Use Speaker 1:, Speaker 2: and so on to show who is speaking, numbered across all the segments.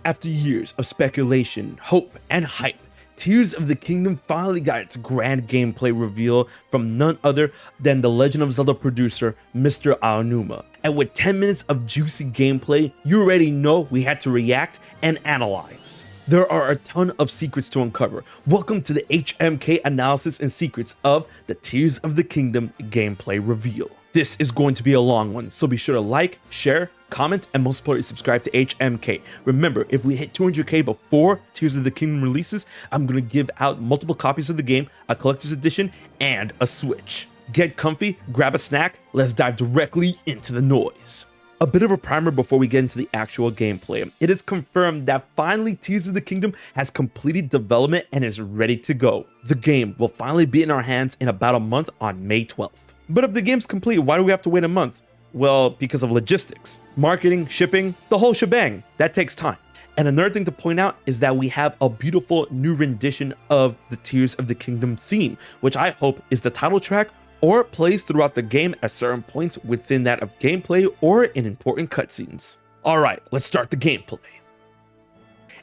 Speaker 1: After years of speculation, hope, and hype, Tears of the Kingdom finally got its grand gameplay reveal from none other than the Legend of Zelda producer, Mr. Aonuma. And with 10 minutes of juicy gameplay, you already know we had to react and analyze. There are a ton of secrets to uncover. Welcome to the HMK analysis and secrets of the Tears of the Kingdom gameplay reveal. This is going to be a long one, so be sure to like, share, comment, and most importantly, subscribe to HMK. Remember, if we hit 200k before Tears of the Kingdom releases, I'm going to give out multiple copies of the game, a collector's edition, and a Switch. Get comfy, grab a snack, let's dive directly into the noise. A bit of a primer before we get into the actual gameplay. It is confirmed that finally Tears of the Kingdom has completed development and is ready to go. The game will finally be in our hands in about a month on May 12th. But if the game's complete, why do we have to wait a month? Well, because of logistics, marketing, shipping, the whole shebang. That takes time. And another thing to point out is that we have a beautiful new rendition of the Tears of the Kingdom theme, which I hope is the title track or plays throughout the game at certain points within that of gameplay or in important cutscenes. Alright, let's start the gameplay.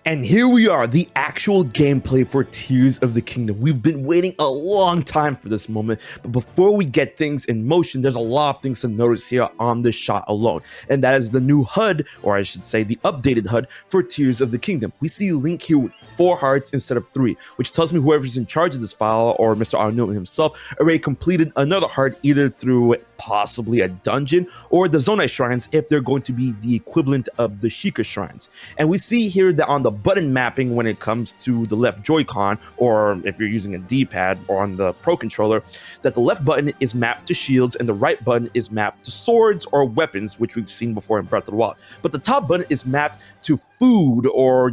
Speaker 1: And here we are, the actual gameplay for Tears of the Kingdom. We've been waiting a long time for this moment, but before we get things in motion, there's a lot of things to notice here on this shot alone. And that is the new HUD, or I should say the updated HUD for Tears of the Kingdom. We see Link here with 4 hearts instead of 3, which tells me whoever's in charge of this file, or Mr. Aonuma himself, already completed another heart either through possibly a dungeon or the Zonai shrines if they're going to be the equivalent of the Sheikah shrines. And we see here that on the button mapping when it comes to the left Joy-Con, or if you're using a D-pad or on the Pro Controller, that the left button is mapped to shields and the right button is mapped to swords or weapons, which we've seen before in Breath of the Wild. But the top button is mapped to food or,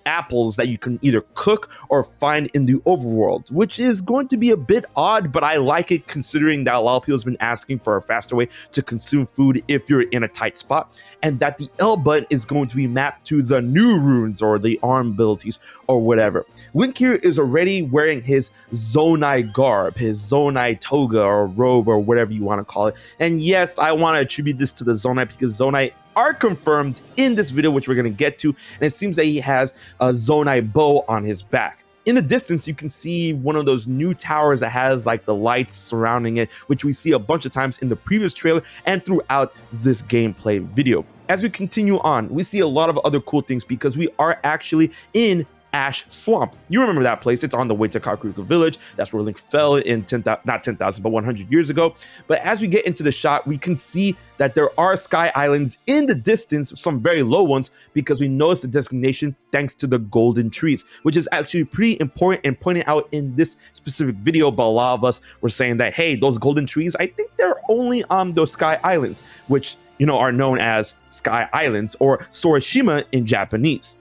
Speaker 1: apples that you can either cook or find in the overworld, which is going to be a bit odd, but I like it considering that a lot of people have been asking for a faster way to consume food if you're in a tight spot, and that the L button is going to be mapped to the new runes or the arm abilities or whatever. Link here is already wearing his Zonai garb, his Zonai toga or robe or whatever you want to call it. And yes, I want to attribute this to the Zonai because Zonai are confirmed in this video, which we're going to get to, and it seems that he has a Zonai bow on his back. In the distance, you can see one of those new towers that has like the lights surrounding it, which we see a bunch of times in the previous trailer and throughout this gameplay video. As we continue on, we see a lot of other cool things because we are actually in Ash Swamp. You remember that place? It's on the way to Kakariko Village. That's where Link fell in not 10,000, but 100 years ago. But as we get into the shot, we can see that there are sky islands in the distance, some very low ones, because we notice the designation thanks to the golden trees, which is actually pretty important and pointed out in this specific video. But a lot of us were saying that, hey, those golden trees, I think they're only on those sky islands, which, are known as Sky Islands or Sorashima in Japanese.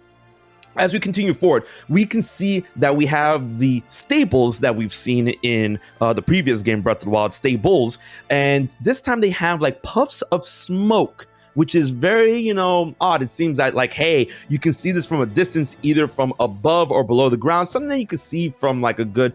Speaker 1: As we continue forward, we can see that we have the staples that we've seen in the previous game, Breath of the Wild stables, and this time they have like puffs of smoke, which is very, odd. It seems that like, hey, you can see this from a distance, either from above or below the ground, something that you can see from like a good,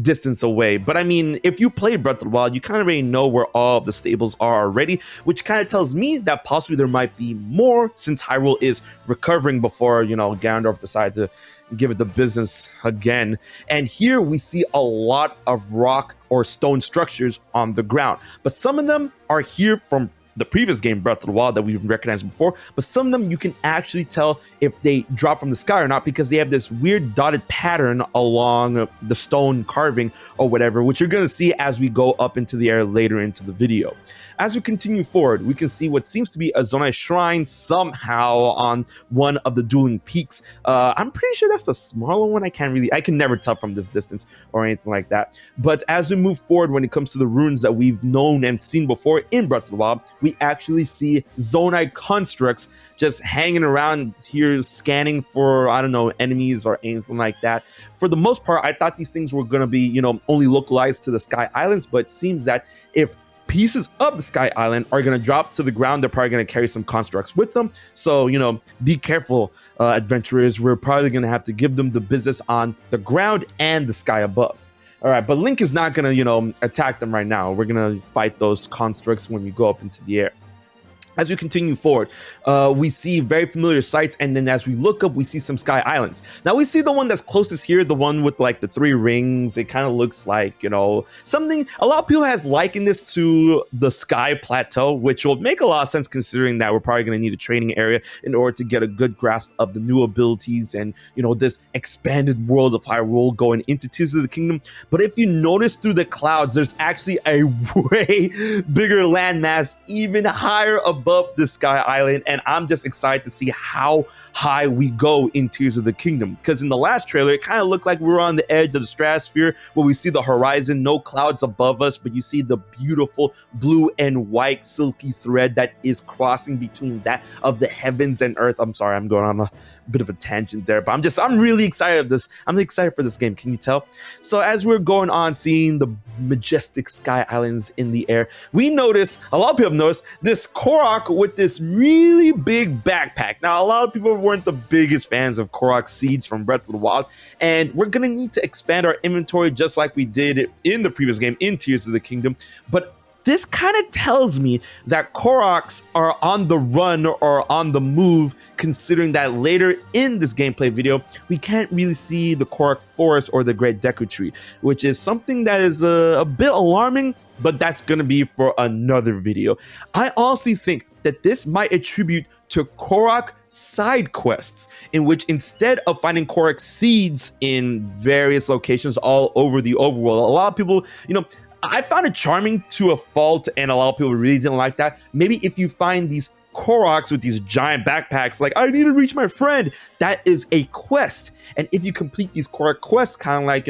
Speaker 1: distance away. But I mean, if you play Breath of the Wild, you kind of already know where all of the stables are already, which kind of tells me that possibly there might be more since Hyrule is recovering before, Ganondorf decides to give it the business again. And here we see a lot of rock or stone structures on the ground, but some of them are here from the previous game, Breath of the Wild, that we've recognized before, but some of them you can actually tell if they drop from the sky or not because they have this weird dotted pattern along the stone carving or whatever, which you're going to see as we go up into the air later into the video. As we continue forward, we can see what seems to be a Zonai shrine somehow on one of the dueling peaks. I'm pretty sure that's the smaller one. I can never tell from this distance or anything like that. But as we move forward, when it comes to the runes that we've known and seen before in Breath of the Wild, we actually see Zonai constructs just hanging around here scanning for, enemies or anything like that. For the most part, I thought these things were going to be, only localized to the Sky Islands, but it seems that if pieces of the Sky Island are going to drop to the ground. They're probably going to carry some constructs with them. So, be careful, adventurers. We're probably going to have to give them the business on the ground and the sky above. All right, but Link is not going to, attack them right now. We're going to fight those constructs when we go up into the air. As we continue forward, we see very familiar sights, and then as we look up, we see some Sky Islands. Now, we see the one that's closest here, the one with, like, the 3 rings. It kind of looks like, something... A lot of people has likened this to the Sky Plateau, which will make a lot of sense considering that we're probably going to need a training area in order to get a good grasp of the new abilities and, this expanded world of Hyrule going into Tears of the Kingdom. But if you notice through the clouds, there's actually a way bigger landmass, even higher above the Sky Island, and I'm just excited to see how high we go in Tears of the Kingdom, because in the last trailer it kind of looked like we were on the edge of the stratosphere where we see the horizon, no clouds above us, but you see the beautiful blue and white silky thread that is crossing between that of the heavens and earth. I'm sorry, I'm going on a bit of a tangent there, but I'm really excited I'm excited for this game. Can you tell? So as we're going on, seeing the majestic Sky Islands in the air, we notice, a lot of people have noticed, this Korok with this really big backpack. Now, a lot of people weren't the biggest fans of Korok seeds from Breath of the Wild, and we're gonna need to expand our inventory just like we did in the previous game in Tears of the Kingdom. But this kind of tells me that Koroks are on the run or on the move, considering that later in this gameplay video, we can't really see the Korok Forest or the Great Deku Tree, which is something that is a bit alarming, but that's going to be for another video. I honestly think that this might attribute to Korok side quests, in which instead of finding Korok seeds in various locations all over the overworld, a lot of people, I found it charming to a fault, and a lot of people really didn't like that. Maybe if you find these Koroks with these giant backpacks, like, I need to reach my friend, that is a quest. And if you complete these Korok quests, kind of like,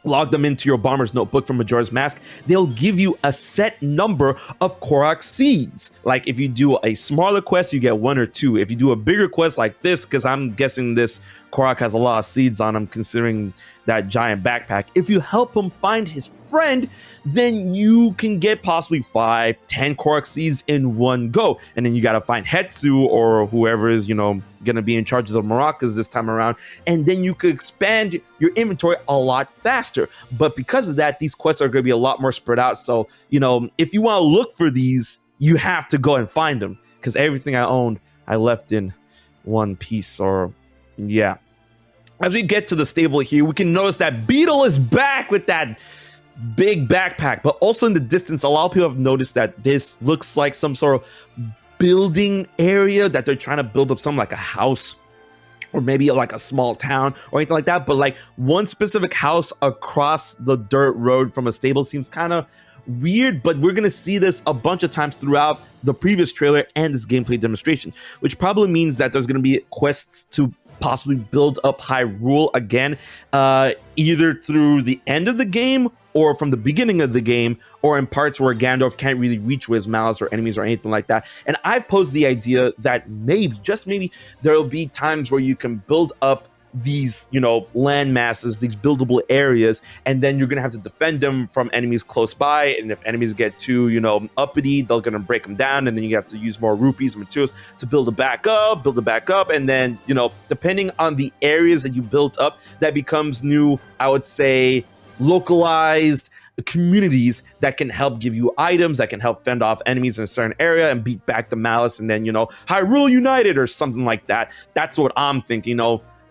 Speaker 1: log them into your Bomber's Notebook from Majora's Mask, they'll give you a set number of Korok seeds. Like, if you do a smaller quest, you get 1 or 2. If you do a bigger quest like this, because I'm guessing this Korok has a lot of seeds on him, considering that giant backpack, if you help him find his friend, then you can get possibly 5, 10 Korok seeds in one go. And then you got to find Hetsu or whoever is, gonna be in charge of the maracas this time around, and then you could expand your inventory a lot faster. But because of that, these quests are gonna be a lot more spread out. So, if you want to look for these, you have to go and find them, because everything I owned, I left in one piece, or yeah. As we get to the stable here, we can notice that Beetle is back with that big backpack, but also in the distance, a lot of people have noticed that this looks like some sort of building area that they're trying to build up, something like a house or maybe like a small town or anything like that. But like one specific house across the dirt road from a stable seems kind of weird, but we're gonna see this a bunch of times throughout the previous trailer and this gameplay demonstration, which probably means that there's gonna be quests to possibly build up Hyrule again, either through the end of the game or from the beginning of the game, or in parts where Gandalf can't really reach with his mouse or enemies or anything like that. And I've posed the idea that maybe, just maybe, there'll be times where you can build up these, land masses, these buildable areas, and then you're gonna have to defend them from enemies close by. And if enemies get too, uppity, they're gonna break them down, and then you have to use more rupees and materials to build it back up, and then, depending on the areas that you built up, that becomes new, I would say, localized communities that can help give you items, that can help fend off enemies in a certain area and beat back the malice, and then, Hyrule United or something like that. That's what I'm thinking.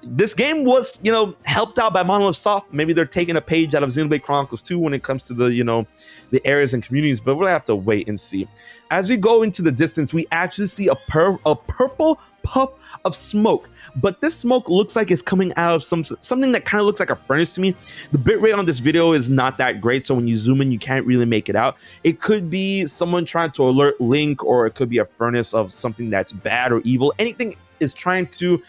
Speaker 1: This game was, helped out by Monolith Soft. Maybe they're taking a page out of Xenoblade Chronicles 2 when it comes to the, the areas and communities, but we'll have to wait and see. As we go into the distance, we actually see a purple puff of smoke. But this smoke looks like it's coming out of something that kind of looks like a furnace to me. The bitrate on this video is not that great, so when you zoom in, you can't really make it out. It could be someone trying to alert Link, or it could be a furnace of something that's bad or evil. Anything is trying to,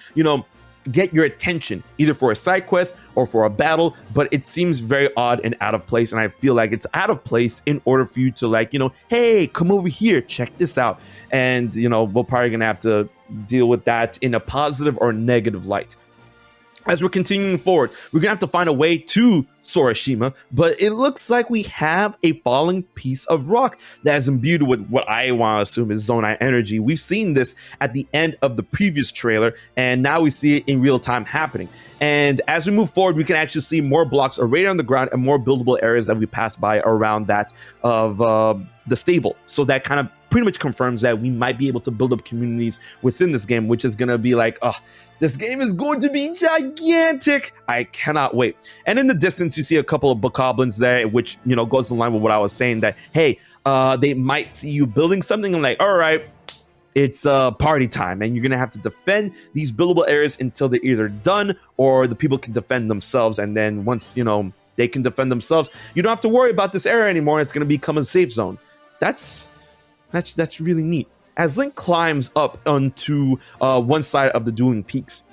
Speaker 1: get your attention, either for a side quest or for a battle, but it seems very odd and out of place, and I feel like it's out of place in order for you to, like, hey, come over here, check this out. And we're probably gonna have to deal with that in a positive or negative light. As we're continuing forward, we're gonna have to find a way to Sorashima, but it looks like we have a falling piece of rock that is imbued with what I want to assume is Zonai energy. We've seen this at the end of the previous trailer, and now we see it in real time happening. And as we move forward, we can actually see more blocks already on the ground and more buildable areas that we pass by around that of the stable. So that kind of pretty much confirms that we might be able to build up communities within this game, which is going to be like, oh, this game is going to be gigantic. I cannot wait. And in the distance, you see a couple of bokoblins there, which, you know, goes in line with what I was saying that, hey, they might see you building something and like, all right, it's party time, and you're going to have to defend these buildable areas until they're either done or the people can defend themselves. And then once, you know, they can defend themselves, you don't have to worry about this area anymore. It's going to become a safe zone. That's really neat. As Link climbs up onto one side of the dueling peaks,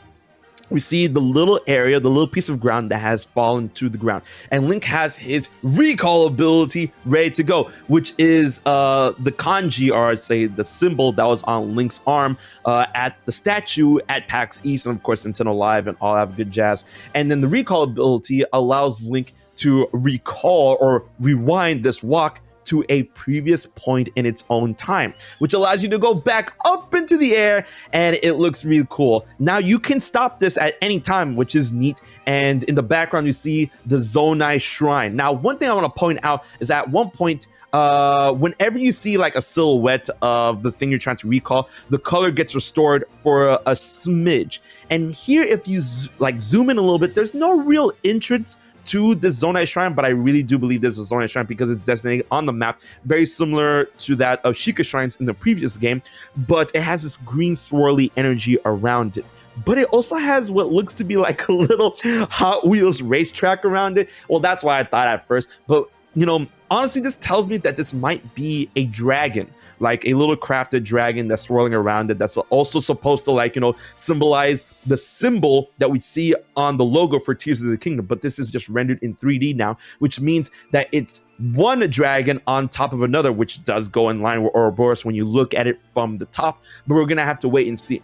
Speaker 1: we see the little area, the little piece of ground that has fallen to the ground. And Link has his recall ability ready to go, which is the kanji, or I'd say the symbol that was on Link's arm at the statue at PAX East, and of course Nintendo Live and all that good jazz. And then the recall ability allows Link to recall or rewind this walk to a previous point in its own time, which allows you to go back up into the air, and it looks really cool. Now you can stop this at any time, which is neat. And in the background, you see the Zonai Shrine. Now, one thing I want to point out is at one point, whenever you see like a silhouette of the thing you're trying to recall, the color gets restored for a smidge. And here, if you like zoom in a little bit, there's no real entrance to the Zonai Shrine, but I really do believe there's a Zonai Shrine because it's designated on the map, very similar to that of Sheikah Shrines in the previous game, but it has this green swirly energy around it. But it also has what looks to be like a little Hot Wheels racetrack around it. Well, that's why I thought at first, but you know, honestly, this tells me that this might be a dragon, like a little crafted dragon that's swirling around it, that's also supposed to, like, you know, symbolize the symbol that we see on the logo for Tears of the Kingdom. But this is just rendered in 3D now, which means that it's one dragon on top of another, which does go in line with Ouroboros when you look at it from the top. But we're gonna have to wait and see.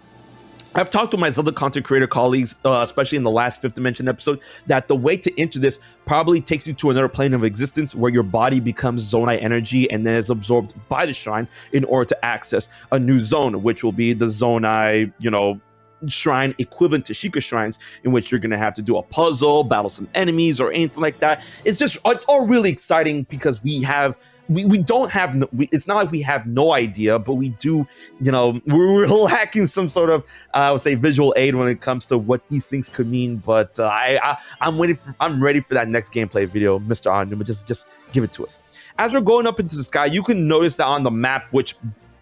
Speaker 1: I've talked with my Zelda content creator colleagues, especially in the last Fifth Dimension episode, that the way to enter this probably takes you to another plane of existence where your body becomes Zonai energy and then is absorbed by the shrine in order to access a new zone, which will be the Zonai, you know, shrine equivalent to Sheikah Shrines, in which you're going to have to do a puzzle, battle some enemies, or anything like that. It's all really exciting because we don't have, it's not like we have no idea, but we do, you know, we're lacking some sort of, I would say, visual aid when it comes to what these things could mean. But I'm ready for that next gameplay video, Mr. Onuma. Just give it to us. As we're going up into the sky, you can notice that on the map, which,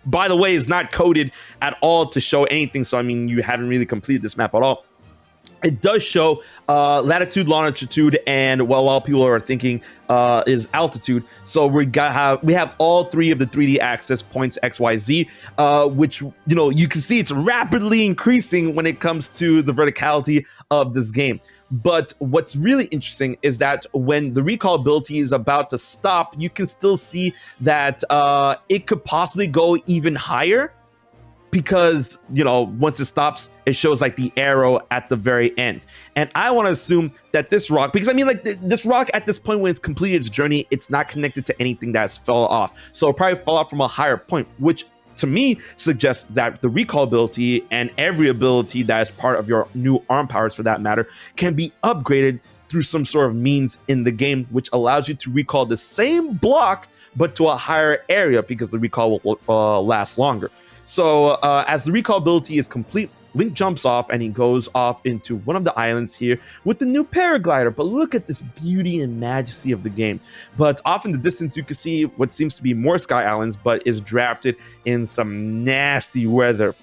Speaker 1: by the way, is not coded at all to show anything. So, I mean, you haven't really completed this map at all. It does show latitude, longitude, and what a lot of people are thinking is altitude. So we have all three of the 3D access points X, Y, Z, which, you know, you can see it's rapidly increasing when it comes to the verticality of this game. But what's really interesting is that when the recall ability is about to stop, you can still see that it could possibly go even higher, because, you know, once it stops, it shows like the arrow at the very end. And I want to assume that this rock, because I mean, like, this rock at this point, when it's completed its journey, it's not connected to anything that's fell off. So it'll probably fall off from a higher point, which to me suggests that the recall ability and every ability that is part of your new arm powers, for that matter, can be upgraded through some sort of means in the game, which allows you to recall the same block, but to a higher area, because the recall will last longer. So as the recall ability is complete, Link jumps off and he goes off into one of the islands here with the new paraglider. But look at this beauty and majesty of the game. But off in the distance, you can see what seems to be more Sky Islands, but is drafted in some nasty weather,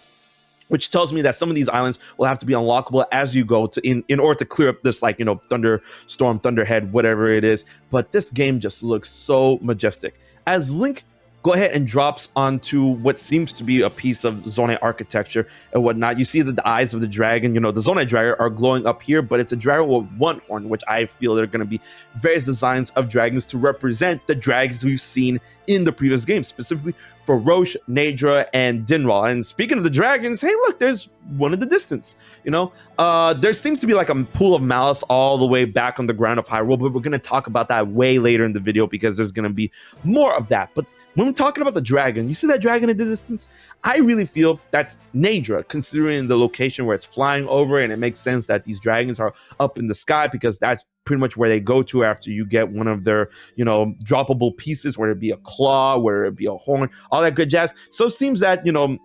Speaker 1: which tells me that some of these islands will have to be unlockable as you go to in order to clear up this, like, you know, thunderstorm, thunderhead, whatever it is. But this game just looks so majestic. As Link go ahead and drops onto what seems to be a piece of Zonai architecture and whatnot. You see that the eyes of the dragon, the Zonai dragon, are glowing up here, but it's a dragon with one horn, which I feel there are going to be various designs of dragons to represent the dragons we've seen in the previous games, specifically for Roche, Nadra, and Dinral. And speaking of the dragons, hey, look, there's one in the distance. There seems to be like a pool of malice all the way back on the ground of Hyrule, but we're going to talk about that way later in the video because there's going to be more of that. But when we're talking about the dragon, you see that dragon in the distance? I really feel that's Nadra, considering the location where it's flying over, and it makes sense that these dragons are up in the sky because that's pretty much where they go to after you get one of their, droppable pieces, whether it be a claw, whether it be a horn, all that good jazz. So it seems that,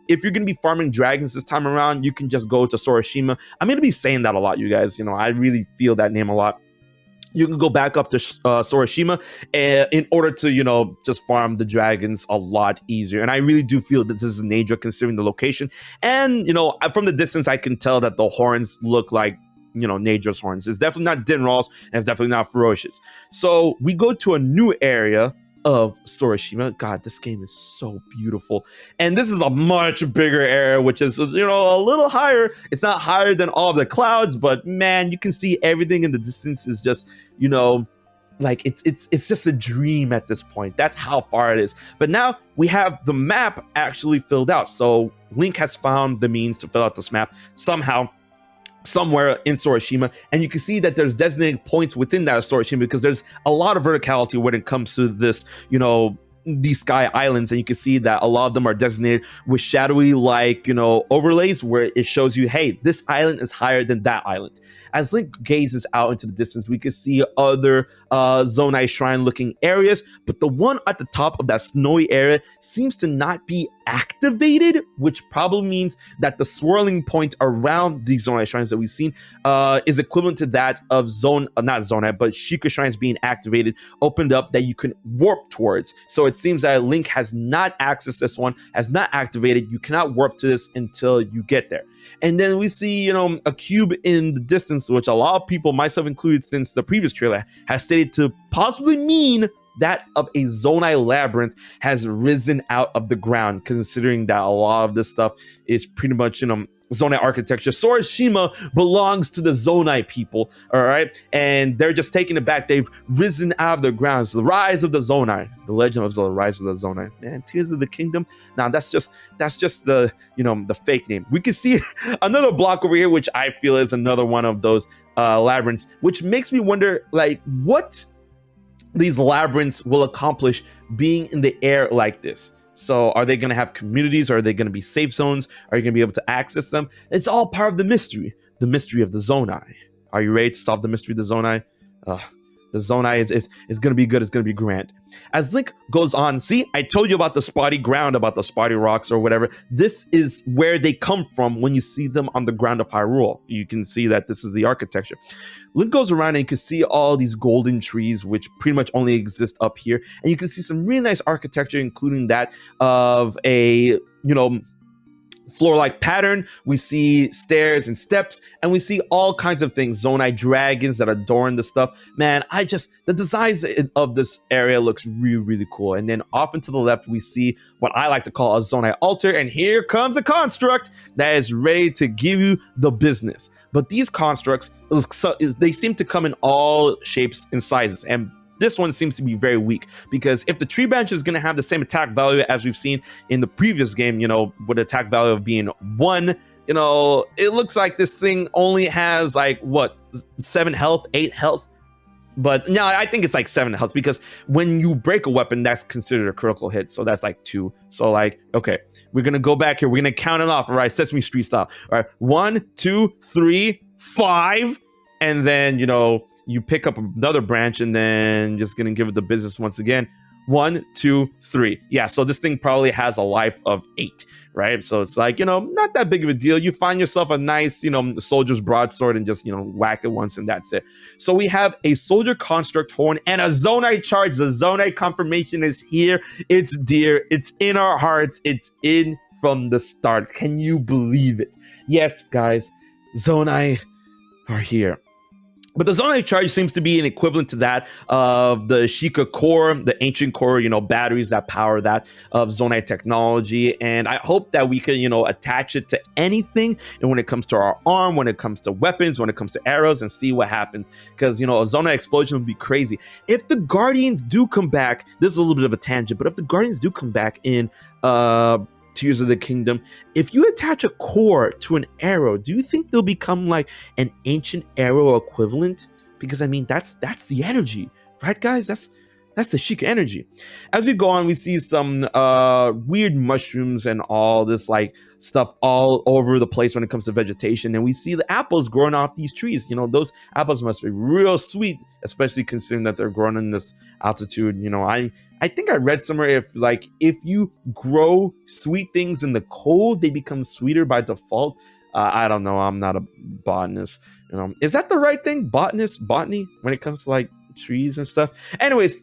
Speaker 1: if you're going to be farming dragons this time around, you can just go to Sorashima. I'm going to be saying that a lot, you guys. I really feel that name a lot. You can go back up to Sorashima in order to, just farm the dragons a lot easier. And I really do feel that this is Nadra considering the location. And, from the distance, I can tell that the horns look like, Nadra's horns. It's definitely not Dinral's, and it's definitely not Ferocious. So we go to a new area of Sorashima. God, this game is so beautiful. And this is a much bigger area, which is, a little higher. It's not higher than all of the clouds, but man, you can see everything in the distance is just, like it's just a dream at this point. That's how far it is. But now we have the map actually filled out. So Link has found the means to fill out this map somehow, somewhere in Sorashima, and you can see that there's designated points within that Sorashima because there's a lot of verticality when it comes to this, these sky islands, and you can see that a lot of them are designated with shadowy overlays where it shows you, hey, this island is higher than that island. As Link gazes out into the distance, we can see other Zonai shrine looking areas, but the one at the top of that snowy area seems to not be activated, which probably means that the swirling point around these Zonai shrines that we've seen is equivalent to that of not Zonai, but Sheikah shrines being activated, opened up, that you can warp towards. So it seems that Link has not accessed this one, has not activated. You cannot warp to this until you get there. And then we see, a cube in the distance, which a lot of people, myself included, since the previous trailer, has stated to possibly mean that of a Zonai labyrinth has risen out of the ground, considering that a lot of this stuff is pretty much, Zonai architecture. Sorashima belongs to the Zonai people, all right? And they're just taking it back. They've risen out of the ground. It's the rise of the Zonai. The Legend of Zelda, Rise of the Zonai. Man, Tears of the Kingdom. Now, that's just the, the fake name. We can see another block over here, which I feel is another one of those labyrinths, which makes me wonder, like, what these labyrinths will accomplish being in the air like this. So are they going to have communities? Are they going to be safe zones? Are you going to be able to access them? It's all part of the mystery of the Zonai. Are you ready to solve the mystery of the Zonai? The Zonai is going to be good. It's going to be grand. As Link goes on, see, I told you about the spotty ground, about the spotty rocks or whatever. This is where they come from when you see them on the ground of Hyrule. You can see that this is the architecture. Link goes around and you can see all these golden trees, which pretty much only exist up here. And you can see some really nice architecture, including that of a, floor-like pattern. We see stairs and steps, and we see all kinds of things. Zonai dragons that adorn the stuff. Man, the designs of this area looks really, really cool. And then off and to the left, we see what I like to call a Zonai altar. And here comes a construct that is ready to give you the business. But these constructs, they seem to come in all shapes and sizes. And this one seems to be very weak, because if the tree branch is going to have the same attack value as we've seen in the previous game, with attack value of being 1, it looks like this thing only has like, what, 7 health, 8 health? But no, I think it's like 7 health, because when you break a weapon, that's considered a critical hit. So that's like 2. So like, okay, we're going to go back here. We're going to count it off. All right, Sesame Street style. All right, 1, 2, 3, 5. And then, you pick up another branch, and then just gonna give it the business once again. 1, 2, 3. Yeah, so this thing probably has a life of 8, right? So it's like, not that big of a deal. You find yourself a nice, soldier's broadsword and just, whack it once and that's it. So we have a soldier construct horn and a Zonai charge. The Zonai confirmation is here. It's dear. It's in our hearts. It's in from the start. Can you believe it? Yes, guys, Zonai are here. But the Zonai charge seems to be an equivalent to that of the Sheikah core, the ancient core, batteries that power that of Zonai technology. And I hope that we can, attach it to anything. And when it comes to our arm, when it comes to weapons, when it comes to arrows, and see what happens. Because, a Zonai explosion would be crazy. If the Guardians do come back, this is a little bit of a tangent, but if the Guardians do come back in Tears of the Kingdom, if you attach a core to an arrow, do you think they'll become like an ancient arrow equivalent? Because I mean, that's the energy, right, guys? That's the Sheikah energy. As we go on, we see some weird mushrooms and all this like stuff all over the place when it comes to vegetation, and we see the apples growing off these trees. Those apples must be real sweet, especially considering that they're growing in this altitude. I think I read somewhere if you grow sweet things in the cold, they become sweeter by default. I don't know. I'm not a botanist. Is that the right thing? Botany when it comes to like trees and stuff. Anyways,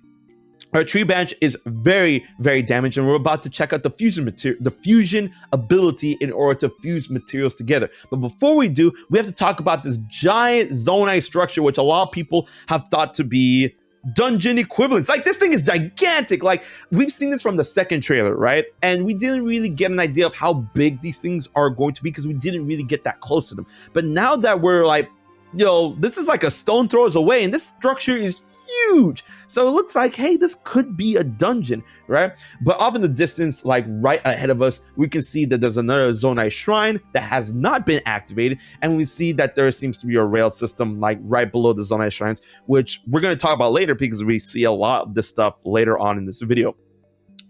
Speaker 1: our tree branch is very, very damaged, and we're about to check out the fusion ability in order to fuse materials together. But before we do, we have to talk about this giant Zonai structure, which a lot of people have thought to be dungeon equivalents. Like, this thing is gigantic. Like, we've seen this from the second trailer, right? And we didn't really get an idea of how big these things are going to be because we didn't really get that close to them. But now that we're like, this is like a stone throws away, and this structure is huge. So it looks like, hey, this could be a dungeon, right? But off in the distance, like right ahead of us, we can see that there's another Zonai shrine that has not been activated. And we see that there seems to be a rail system like right below the Zonai shrines, which we're going to talk about later because we see a lot of this stuff later on in this video.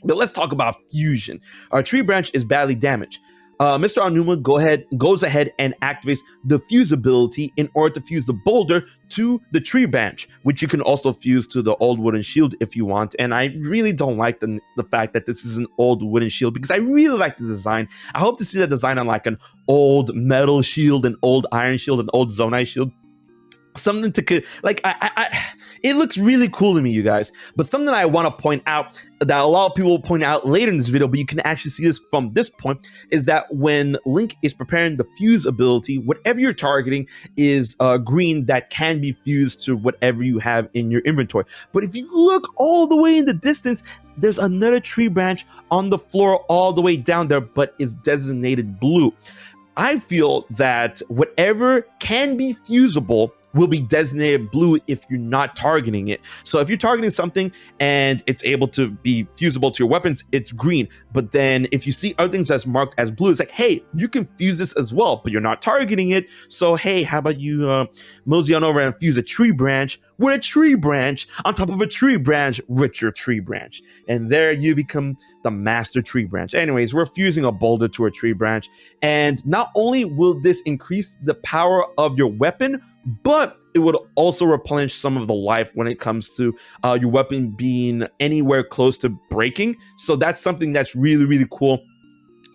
Speaker 1: But let's talk about fusion. Our tree branch is badly damaged. Mr. Aonuma goes ahead and activates the fuse ability in order to fuse the boulder to the tree branch, which you can also fuse to the old wooden shield if you want. And I really don't like the fact that this is an old wooden shield because I really like the design. I hope to see that design on like an old metal shield, an old iron shield, an old Zonai shield. Something to like, it looks really cool to me, you guys. But something I want to point out that a lot of people will point out later in this video, but you can actually see this from this point, is that when Link is preparing the fuse ability, whatever you're targeting is green that can be fused to whatever you have in your inventory. But if you look all the way in the distance, there's another tree branch on the floor all the way down there, but is designated blue. I feel that whatever can be fusible will be designated blue if you're not targeting it. So if you're targeting something and it's able to be fusible to your weapons, it's green. But then if you see other things that's marked as blue, it's like, hey, you can fuse this as well, but you're not targeting it. So hey, how about you mosey on over and fuse a tree branch with a tree branch on top of a tree branch with your tree branch. And there you become the master tree branch. Anyways, we're fusing a boulder to a tree branch. And not only will this increase the power of your weapon, but it would also replenish some of the life when it comes to your weapon being anywhere close to breaking. So that's something that's really, really cool.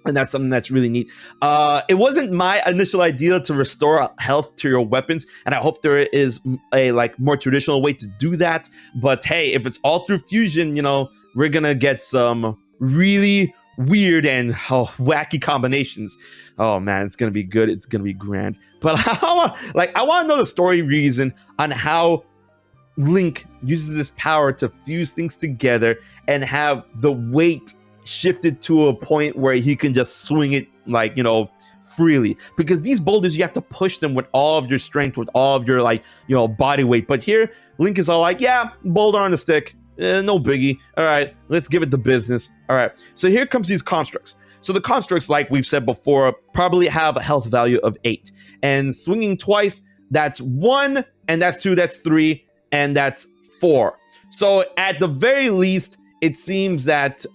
Speaker 1: And that's something that's really neat. It wasn't my initial idea to restore health to your weapons, and I hope there is a more traditional way to do that. But hey, if it's all through fusion, we're gonna get some really weird and wacky combinations. Oh man, it's gonna be good. It's gonna be grand. But I want to know the story reason on how Link uses this power to fuse things together and have the weight shifted to a point where he can just swing it freely. Because these boulders, you have to push them with all of your strength, with all of your body weight. But here, Link is all like, yeah, boulder on the stick. No biggie. All right, let's give it the business. All right, so here comes these constructs. So the constructs, like we've said before, probably have a health value of 8. And swinging twice, that's 1, and that's 2, that's 3, and that's 4. So at the very least, it seems that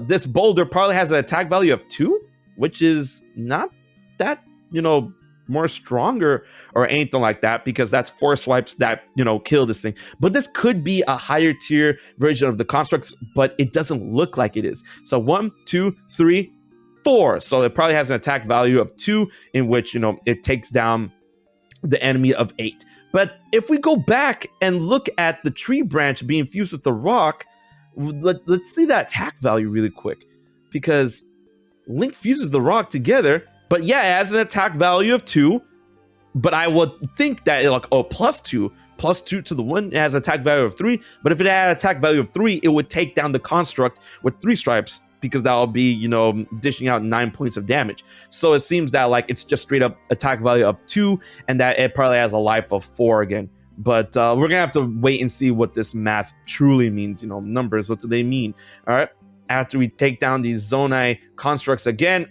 Speaker 1: this boulder probably has an attack value of 2, which is not that, more stronger or anything like that, because that's 4 swipes that kill this thing. But this could be a higher tier version of the constructs, but it doesn't look like it is. So 1, 2, 3, 4. So it probably has an attack value of 2, in which it takes down the enemy of 8. But if we go back and look at the tree branch being fused with the rock, let's see that attack value really quick, because Link fuses the rock together. But yeah, it has an attack value of 2, but I would think that like, oh, +2 to the one, it has attack value of 3, but if it had attack value of 3, it would take down the construct with 3 stripes, because that'll be, you know, dishing out 9 points of damage. So it seems that like it's just straight up attack value of 2, and that it probably has a life of 4 again. But we're gonna have to wait and see what this math truly means. You know, numbers, what do they mean? All right, after we take down these Zonai constructs again,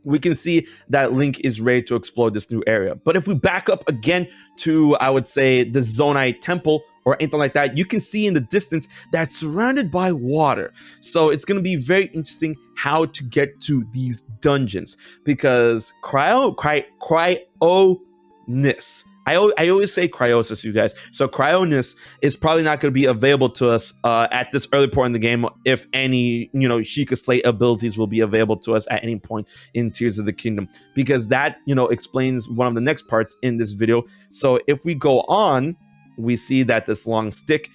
Speaker 1: we can see that Link is ready to explore this new area. But if we back up again to, I would say, the Zonai Temple or anything like that, you can see in the distance that it's surrounded by water. So it's going to be very interesting how to get to these dungeons, because cryonis. I always say cryosis, you guys. So cryonis is probably not going to be available to us at this early point in the game, if any, you know, Sheikah Slate abilities will be available to us at any point in Tears of the Kingdom, because that, you know, explains one of the next parts in this video. So if we go on, we see that this long stick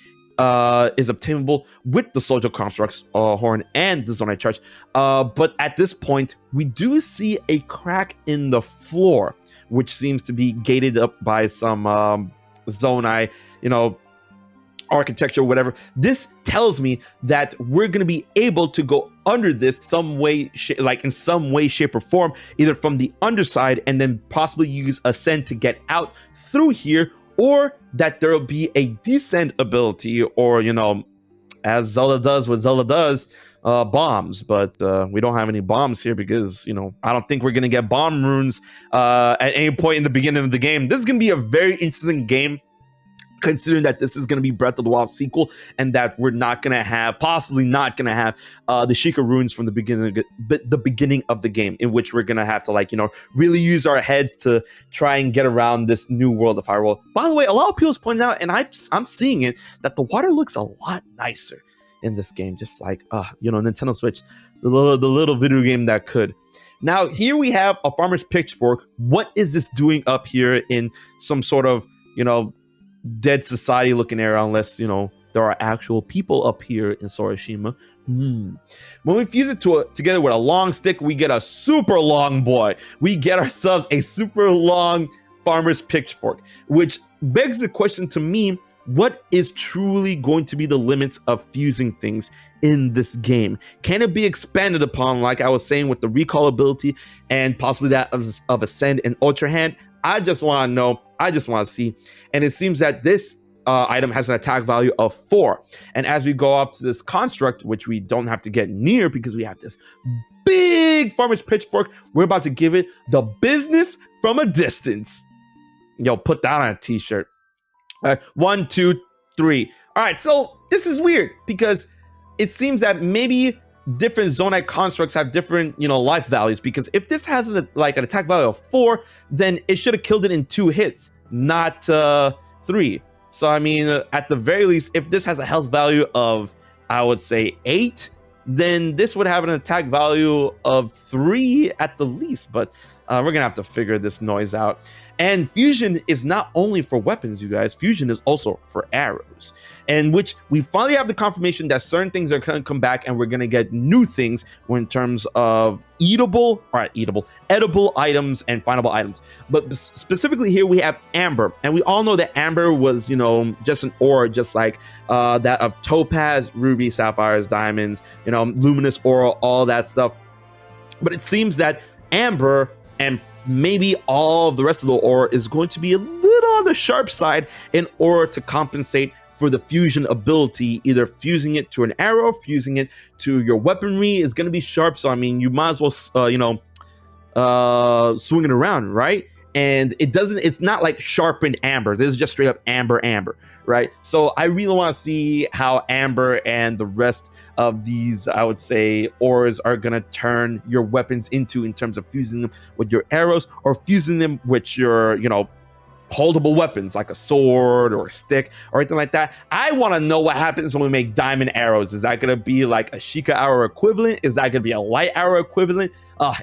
Speaker 1: is obtainable with the Soldier Constructs horn and the Zonai Charge. But at this point, we do see a crack in the floor, which seems to be gated up by some Zonai, you know, architecture, whatever. This tells me that we're going to be able to go under this some way, like in some way, shape, or form, either from the underside and then possibly use Ascend to get out through here, or that there will be a descent ability, or, you know, as Zelda does what Zelda does, bombs. But we don't have any bombs here, because, you know, I don't think we're gonna get bomb runes at any point in the beginning of the game. This is gonna be a very interesting game, considering that this is going to be Breath of the Wild sequel, and that we're not going to have, possibly not going to have, the Sheikah runes from the beginning of the game, in which we're going to have to, like, you know, really use our heads to try and get around this new world of Hyrule. By the way, a lot of people's pointing out, and I'm seeing it, that the water looks a lot nicer in this game, just like, you know, Nintendo Switch, the little video game that could. Now, here we have a farmer's pitchfork. What is this doing up here in some sort of, you know, dead society looking area, unless, you know, there are actual people up here in Sorashima. When we fuse it together with a long stick, we get a super long boy. We get ourselves a super long farmer's pitchfork, which begs the question to me, what is truly going to be the limits of fusing things in this game? Can it be expanded upon, like I was saying, with the recall ability and possibly that of Ascend and Ultra Hand? I just want to know. I just want to see. And it seems that this item has an attack value of 4. And as we go up to this construct, which we don't have to get near because we have this big farmer's pitchfork, we're about to give it the business from a distance. Yo, put that on a t-shirt. 1, 2, 3. All right, so this is weird, because it seems that maybe different Zonai constructs have different, you know, life values, because if this has an attack value of 4, then it should have killed it in 2 hits, not 3. So I mean, at the very least, if this has a health value of, I would say, 8, then this would have an attack value of 3 at the least. But we're gonna have to figure this noise out. And fusion is not only for weapons, you guys. Fusion is also for arrows, and which we finally have the confirmation that certain things are going to come back, and we're going to get new things in terms of edible items and findable items. But specifically here we have amber, and we all know that amber was, you know, just an ore, just like that of topaz, ruby, sapphires, diamonds, you know, luminous ore, all that stuff. But it seems that amber and maybe all of the rest of the ore is going to be a little on the sharp side in order to compensate for the fusion ability. Either fusing it to an arrow, fusing it to your weaponry is going to be sharp. So I mean, you might as well you know, swing it around, right? And it's not like sharpened amber. This is just straight up amber, right? So I really want to see how amber and the rest of these, I would say, ores are going to turn your weapons into, in terms of fusing them with your arrows or fusing them with your, you know, holdable weapons like a sword or a stick or anything like that. I want to know what happens when we make diamond arrows. Is that going to be like a Sheikah arrow equivalent? Is that going to be a light arrow equivalent?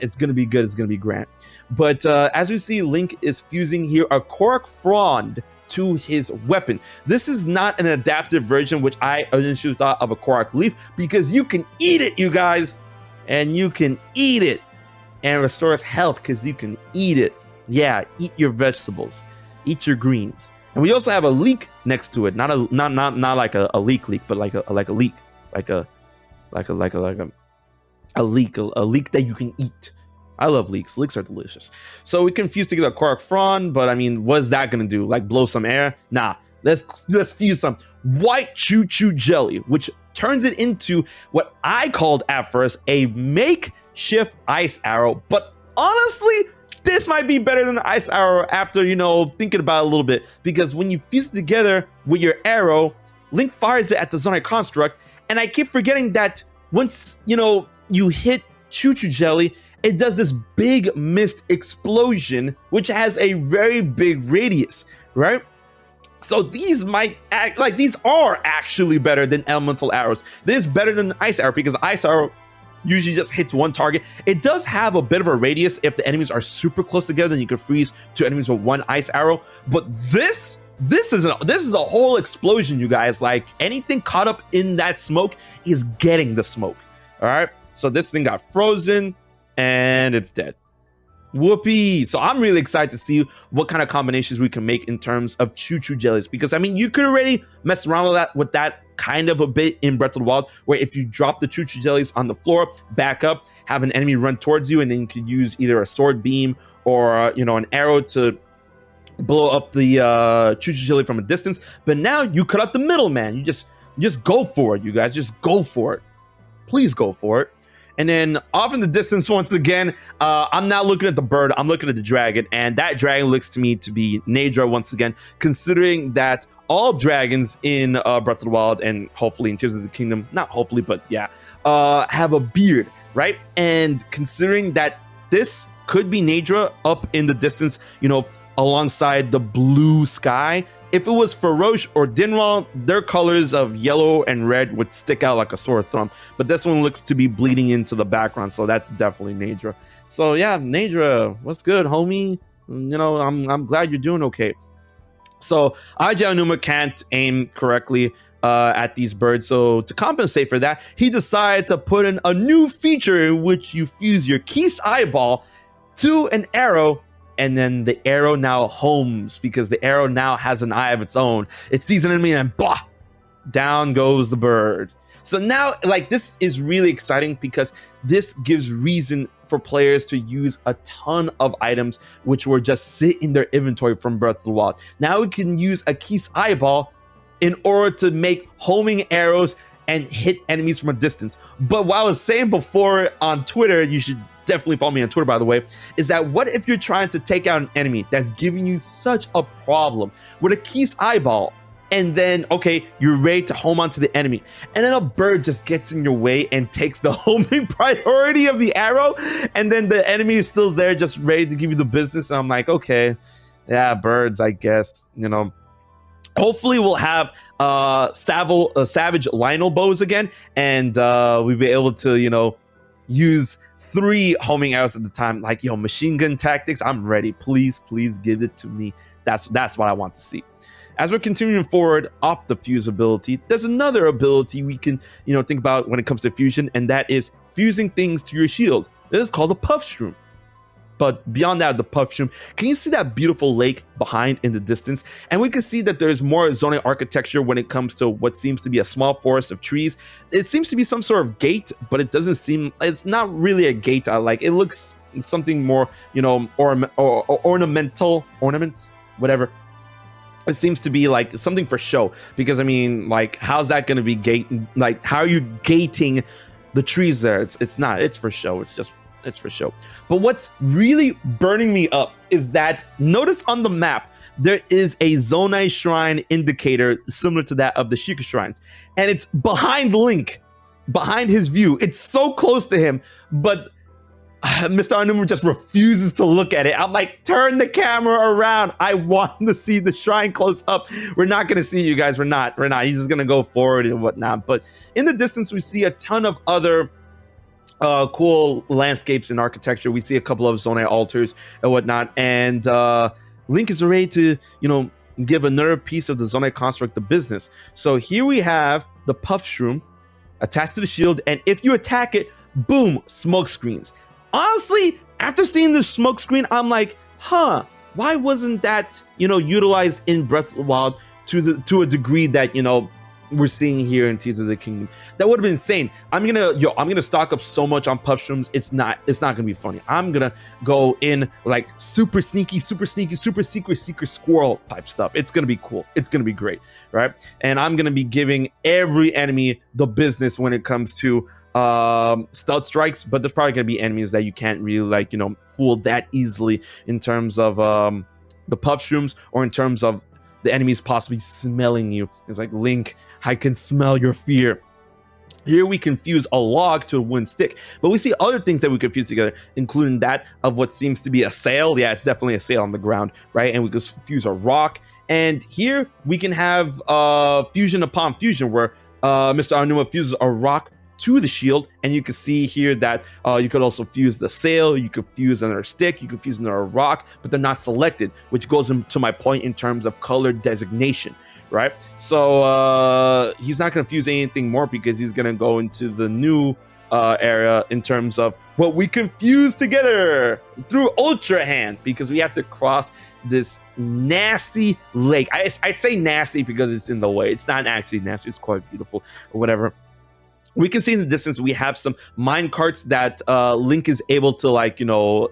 Speaker 1: It's going to be good. It's going to be grand. But as we see, Link is fusing here a Korok frond to his weapon. This is not an adaptive version, which I initially thought of a Korok leaf, because you can eat it, you guys, and you can eat it and restores health because you can eat it. Yeah, eat your vegetables, eat your greens. And we also have a leek next to it, not like a leek, but like a leek, like a leek that you can eat. I love leeks. Leeks are delicious. So we can fuse together Quark Prawn, but I mean, what's that gonna do? Like blow some air? Nah. Let's fuse some white choo-choo jelly, which turns it into what I called at first a makeshift ice arrow. But honestly, this might be better than the ice arrow after, thinking about it a little bit. Because when you fuse it together with your arrow, Link fires it at the Zonai construct. And I keep forgetting that once, you hit choo-choo jelly, it does this big mist explosion, which has a very big radius, right? So these these are actually better than elemental arrows. This is better than the ice arrow because the ice arrow usually just hits one target. It does have a bit of a radius if the enemies are super close together, then you can freeze two enemies with one ice arrow. But this is a whole explosion, you guys. Like anything caught up in that smoke is getting the smoke. All right. So this thing got frozen and it's dead. Whoopee. So I'm really excited to see what kind of combinations we can make in terms of choo-choo jellies, because I mean, you could already mess around with that kind of a bit in Breath of the Wild, where if you drop the choo-choo jellies on the floor, back up, have an enemy run towards you, and then you could use either a sword beam or an arrow to blow up the choo-choo jelly from a distance. But now you cut out the middle, man. You just go for it, you guys. Just go for it. Please go for it. And then off in the distance, once again, I'm not looking at the bird, I'm looking at the dragon. And that dragon looks to me to be Naydra once again, considering that all dragons in Breath of the Wild and hopefully in Tears of the Kingdom, not hopefully, but yeah, have a beard, right? And considering that this could be Naydra up in the distance, alongside the blue sky. If it was Farosh or Dinral, their colors of yellow and red would stick out like a sore thumb. But this one looks to be bleeding into the background, so that's definitely Naydra. So yeah, Naydra, what's good, homie? I'm glad you're doing okay. So Aonuma can't aim correctly at these birds, so to compensate for that, he decided to put in a new feature in which you fuse your Keese eyeball to an arrow. And then the arrow now homes, because the arrow now has an eye of its own. It sees an enemy and blah, down goes the bird. So now, this is really exciting because this gives reason for players to use a ton of items which were just sit in their inventory from Breath of the Wild. Now we can use a Keese eyeball in order to make homing arrows and hit enemies from a distance. But what I was saying before on Twitter, you should definitely follow me on Twitter, by the way, is that what if you're trying to take out an enemy that's giving you such a problem with a Keese eyeball, and then, okay, you're ready to home onto the enemy, and then a bird just gets in your way and takes the homing priority of the arrow, and then the enemy is still there just ready to give you the business, and I'm like, okay, yeah, birds, I guess, Hopefully we'll have Savage Lionel bows again, and we'll be able to, use 3 homing arrows at the time. Like, machine gun tactics, I'm ready. Please give it to me. That's what I want to see. As we're continuing forward off the fuse ability, there's another ability we can, think about when it comes to fusion, and that is fusing things to your shield. It is called a Puff Shroom. But beyond that, the Puff Shroom, can you see that beautiful lake behind in the distance? And we can see that there's more zoning architecture when it comes to what seems to be a small forest of trees. It seems to be some sort of gate, but it doesn't seem, it's not really a gate. It looks something more, ornamental, ornaments, whatever. It seems to be like something for show, because I mean, how's that going to be gate? How are you gating the trees there? It's not, it's for show. It's for show. But what's really burning me up is that, notice on the map, there is a Zonai Shrine indicator similar to that of the Sheikah Shrines. And it's behind Link, behind his view. It's so close to him, but Mr. Aonuma just refuses to look at it. I'm like, turn the camera around. I want to see the shrine close up. We're not going to see you guys. We're not. He's just going to go forward and whatnot. But in the distance, we see a ton of other cool landscapes and architecture. We see a couple of Zonai altars and whatnot, and Link is ready to give another piece of the Zonai construct the business. So here we have the Puff Shroom attached to the shield, and if you attack it, boom, smoke screens. Honestly, after seeing this smoke screen, I'm like, huh, why wasn't that, utilized in Breath of the Wild to a degree that, we're seeing here in Tears of the Kingdom? That would have been insane. I'm gonna stock up so much on puff shrooms. It's not gonna be funny. I'm gonna go in like super sneaky, super secret squirrel type stuff. It's gonna be cool. It's gonna be great, right? And I'm gonna be giving every enemy the business when it comes to stealth strikes, but there's probably gonna be enemies that you can't really like, fool that easily in terms of the puff shrooms, or in terms of the enemies possibly smelling you. It's like, Link, I can smell your fear. Here we can fuse a log to a wooden stick, but we see other things that we could fuse together, including that of what seems to be a sail. Yeah, it's definitely a sail on the ground, right? And we could fuse a rock. And here we can have fusion upon fusion, where Mr. Aonuma fuses a rock to the shield, and you can see here that you could also fuse the sail, you could fuse another stick, you could fuse another rock, but they're not selected, which goes into my point in terms of color designation, right? So he's not going to fuse anything more, because he's going to go into the new area in terms of what we can fuse together through Ultra Hand, because we have to cross this nasty lake. I'd say nasty because it's in the way. It's not actually nasty, it's quite beautiful or whatever. We can see in the distance we have some mine carts that Link is able to, like,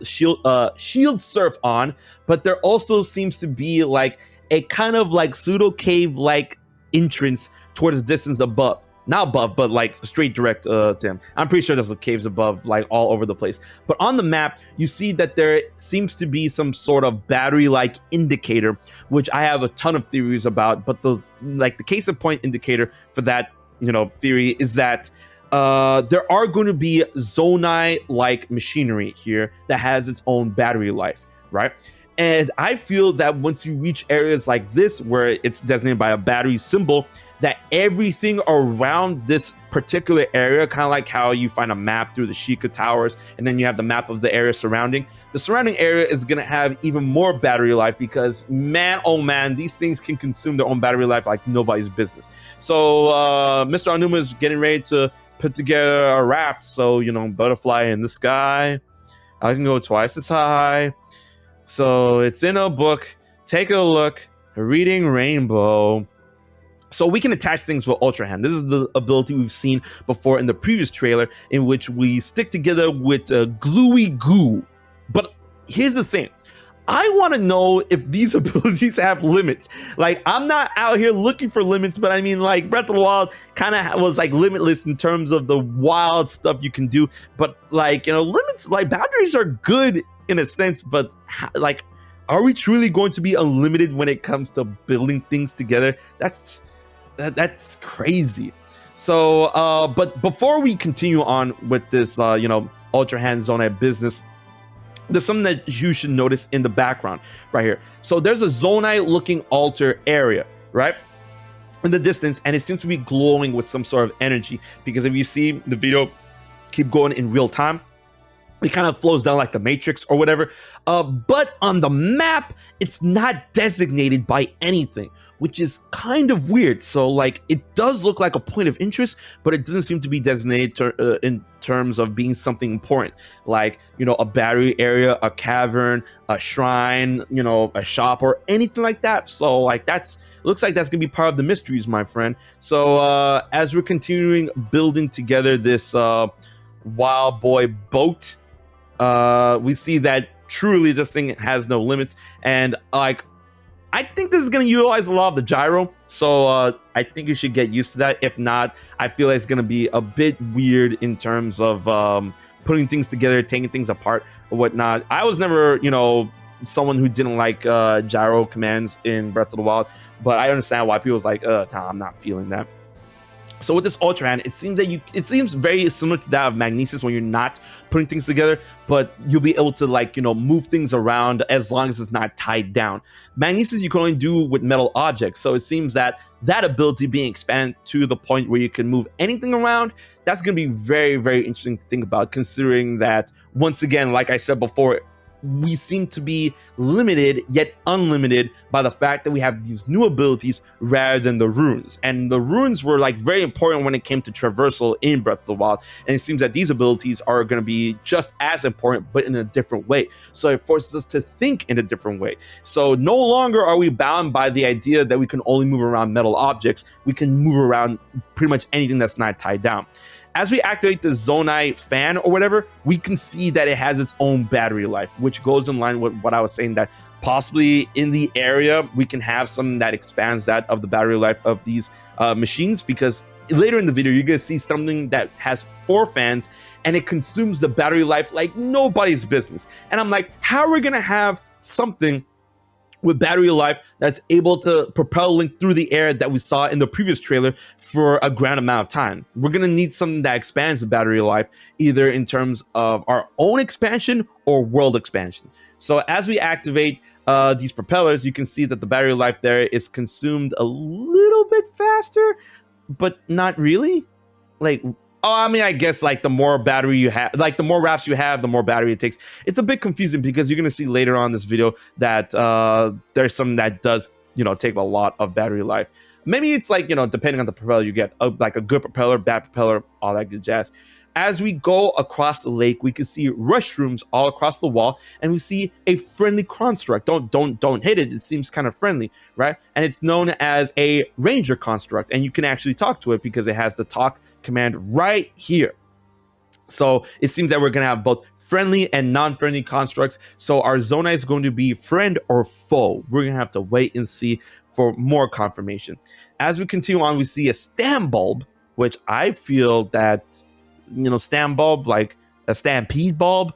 Speaker 1: shield surf on, but there also seems to be like a kind of like pseudo cave like entrance towards the distance above. Not above, but like straight direct to him. I'm pretty sure there's caves above, like all over the place. But on the map, you see that there seems to be some sort of battery-like indicator, which I have a ton of theories about. But the case in point indicator for that, theory is that there are going to be Zonai-like machinery here that has its own battery life, right? And I feel that once you reach areas like this, where it's designated by a battery symbol, that everything around this particular area, kind of like how you find a map through the Sheikah Towers, and then you have the map of the area surrounding, the surrounding area is going to have even more battery life, because man, oh man, these things can consume their own battery life like nobody's business. So Mr. Aonuma is getting ready to put together a raft. So, butterfly in the sky, I can go twice as high. So it's in a book. Take a look. Reading Rainbow. So we can attach things with Ultra Hand. This is the ability we've seen before in the previous trailer, in which we stick together with gluey goo. But here's the thing. I want to know if these abilities have limits. Like, I'm not out here looking for limits, but I mean, like, Breath of the Wild kind of was like limitless in terms of the wild stuff you can do. But like, limits, like boundaries are good in a sense, but like, are we truly going to be unlimited when it comes to building things together? That's crazy. So, but before we continue on with this, Ultra Hand Zonai business, there's something that you should notice in the background right here. So there's a Zonai looking altar area, right, in the distance, and it seems to be glowing with some sort of energy, because if you see the video keep going in real time, it kind of flows down like the Matrix or whatever. But on the map, it's not designated by anything, which is kind of weird. So like, it does look like a point of interest, but it doesn't seem to be designated in terms of being something important, like, a battery area, a cavern, a shrine, a shop, or anything like that. So like, looks like that's gonna be part of the mysteries, my friend. So as we're continuing building together this wild boy boat, we see that truly this thing has no limits, and like, I think this is going to utilize a lot of the gyro, so I think you should get used to that. If not, I feel like it's going to be a bit weird in terms of putting things together, taking things apart or whatnot. I was never, someone who didn't like gyro commands in Breath of the Wild, but I understand why people was like, nah, I'm not feeling that. So with this Ultra Hand, it seems very similar to that of Magnesis when you're not putting things together, but you'll be able to, like, move things around as long as it's not tied down. Magnesis you can only do with metal objects, so it seems that ability being expanded to the point where you can move anything around, that's going to be very, very interesting to think about, considering that, once again, like I said before, we seem to be limited yet unlimited by the fact that we have these new abilities rather than the runes. And the runes were like very important when it came to traversal in Breath of the Wild, and it seems that these abilities are going to be just as important but in a different way. So it forces us to think in a different way. So no longer are we bound by the idea that we can only move around metal objects. We can move around pretty much anything that's not tied down. As we activate the Zonai fan or whatever, we can see that it has its own battery life, which goes in line with what I was saying, that possibly in the area we can have something that expands that of the battery life of these machines, because later in the video you're going to see something that has 4 fans and it consumes the battery life like nobody's business. And I'm like, how are we going to have something with battery life that's able to propel Link through the air that we saw in the previous trailer for a grand amount of time? We're going to need something that expands the battery life, either in terms of our own expansion or world expansion. So as we activate these propellers, you can see that the battery life there is consumed a little bit faster, but not really. Like, I mean, I guess like the more battery you have, like the more rafts you have, the more battery it takes. It's a bit confusing because you're going to see later on in this video that there's something that does, take a lot of battery life. Maybe it's like, depending on the propeller you get, like a good propeller, bad propeller, all that good jazz. As we go across the lake, we can see mushrooms all across the wall, and we see a friendly construct. Don't hit it. It seems kind of friendly, right? And it's known as a ranger construct, and you can actually talk to it because it has the talk command right here. So it seems that we're going to have both friendly and non-friendly constructs. So our Zonai is going to be friend or foe. We're going to have to wait and see for more confirmation. As we continue on, we see a stam bulb, which I feel that, stam bulb, like a stampede bulb,